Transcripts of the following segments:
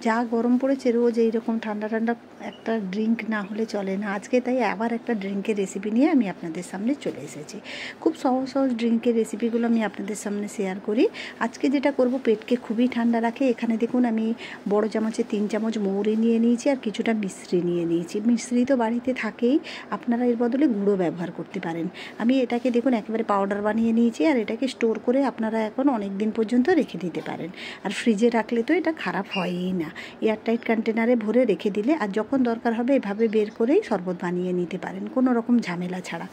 যা গরম পড়েছে রোজ এইরকম ঠান্ডা ঠান্ডা একটা ড্রিঙ্ক না হলে চলে না। আজকে তাই আবার একটা ড্রিঙ্কের রেসিপি নিয়ে আমি আপনাদের সামনে চলে এসেছি। খুব সহজ সহজ ড্রিঙ্কের রেসিপিগুলো আমি আপনাদের সামনে শেয়ার করি। আজকে যেটা করব পেটকে খুবই ঠান্ডা রাখে। এখানে দেখুন আমি বড় চামচে 3 চামচ মৌরি নিয়ে নিয়েছি আর কিছুটা মিশ্রি নিয়ে নিয়েছি। মিশ্রি তো বাড়িতে থাকেই, আপনারা এর বদলে গুঁড়ো ব্যবহার করতে পারেন। আমি এটাকে দেখুন একেবারে পাউডার বানিয়ে নিয়েছি আর এটাকে স্টোর করে আপনারা এখন অনেক দিন পর্যন্ত রেখে দিতে পারেন। আর ফ্রিজে রাখলে তো এটা খারাপ হয়ই না। এয়ারটাইট কন্টেনারে ভরে রেখে দিলে আর যখন দরকার হবে এভাবে বের করেই শরবত বানিয়ে নিতে পারেন, কোনো রকম ঝামেলা ছাড়া।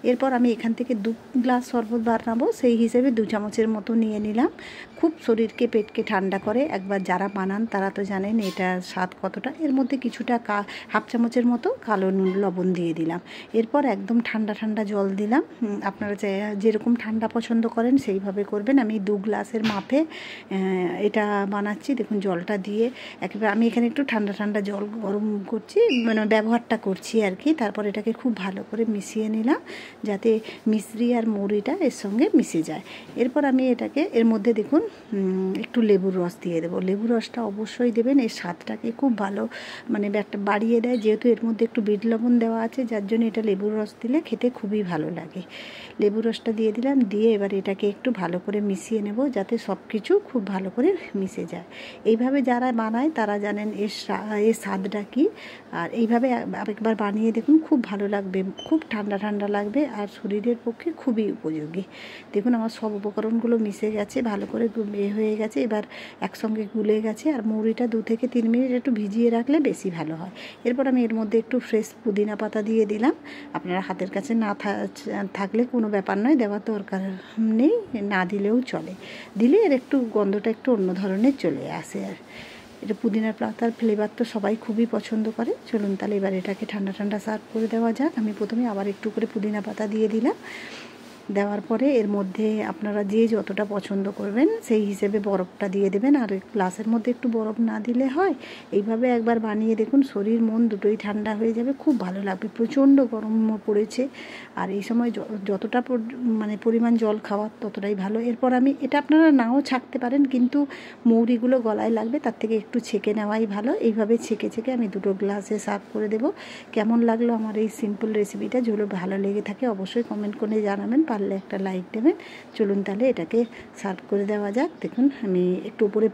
এরপর আমি এখান থেকে 2 গ্লাস শরবত বানাবো, সেই হিসেবে 2 চামচের মতো নিয়ে নিলাম। খুব শরীরকে পেটকে ঠান্ডা করে। একবার যারা বানান তারা তো জানেন এটার স্বাদ কতটা। এর মধ্যে কিছুটা হাফ চামচের মতো কালো লবণ দিয়ে দিলাম। এরপর একদম ঠান্ডা ঠান্ডা জল দিলাম। আপনারা যেরকম ঠান্ডা পছন্দ করেন সেইভাবে করবেন। আমি 2 গ্লাসের মাপে এটা বানাচ্ছি। দেখুন জলটা দিয়ে একেবারে আমি এখানে একটু ঠান্ডা ঠান্ডা জল গরম করছি, মানে ব্যবহারটা করছি আর কি। তারপর এটাকে খুব ভালো করে মিশিয়ে নিলাম যাতে মিশ্রি আর মৌরিটা এর সঙ্গে মিশে যায়। এরপর আমি এটাকে এর মধ্যে দেখুন একটু লেবুর রস দিয়ে দেবো। লেবুর রসটা অবশ্যই দেবেন, এর স্বাদটাকে খুব ভালো মানে একটা বাড়িয়ে দেয়। যেহেতু এর মধ্যে একটু বিট লবণ দেওয়া আছে যার জন্য এটা লেবুর রস দিলে খেতে খুবই ভালো লাগে। লেবুর রসটা দিয়ে দিলাম, দিয়ে এবার এটাকে একটু ভালো করে মিশিয়ে নেব যাতে সব কিছু খুব ভালো করে মিশে যায়। এইভাবে যারা বানায় তারা জানেন এর স্বাদটা কী। আর এইভাবে আরেকবার বানিয়ে দেখুন, খুব ভালো লাগবে, খুব ঠান্ডা ঠান্ডা লাগবে আর শরীরের পক্ষে খুবই উপযোগী। দেখুন আমার সব উপকরণগুলো মিশে গেছে, ভালো করে হয়ে গেছে। এবার একসঙ্গে গুলে গেছে আর মৌরিটা 2 থেকে 3 মিনিট একটু ভিজিয়ে রাখলে বেশি ভালো হয়। এরপর আমি এর মধ্যে একটু ফ্রেশ পুদিনা পাতা দিয়ে দিলাম। আপনারা হাতের কাছে না থাকলে কোনো ব্যাপার নয়, দেওয়ার দরকার নেই, না দিলেও চলে। দিলে এর একটু গন্ধটা একটু অন্য ধরনের চলে আসে। আর এটা পুদিনার পাতার ফ্লেভার তো সবাই খুবই পছন্দ করে। চলুন তাহলে এবার এটাকে ঠান্ডা ঠান্ডা সার্ভ করে দেওয়া যাক। আমি প্রথমে আবার একটু করে পুদিনা পাতা দিয়ে দিলাম। দেওয়ার পরে এর মধ্যে আপনারা যে যতটা পছন্দ করবেন সেই হিসেবে বরফটা দিয়ে দেবেন। আর গ্লাসের মধ্যে একটু বরফ না দিলে হয়। এইভাবে একবার বানিয়ে দেখুন, শরীর মন দুটোই ঠান্ডা হয়ে যাবে, খুব ভালো লাগবে। প্রচণ্ড গরম পড়েছে আর এই সময় যতটা মানে পরিমাণ জল খাওয়ার ততটাই ভালো। এরপর আমি এটা আপনারা নাও ছাঁকতে পারেন, কিন্তু মৌরিগুলো গলায় লাগবে, তার থেকে একটু ছেঁকে নেওয়াই ভালো। এইভাবে ছেঁকে ছেঁকে আমি 2 গ্লাসে সার্ভ করে দেব। কেমন লাগলো আমার এই সিম্পল রেসিপিটা? যদি ভালো লেগে থাকে অবশ্যই কমেন্ট করে জানাবেন, পারলে একটা লাইক দেবেন। চলুন তাহলে এটাকে সার্ভ করে দেওয়া যাক। দেখুন আমি একটু উপরে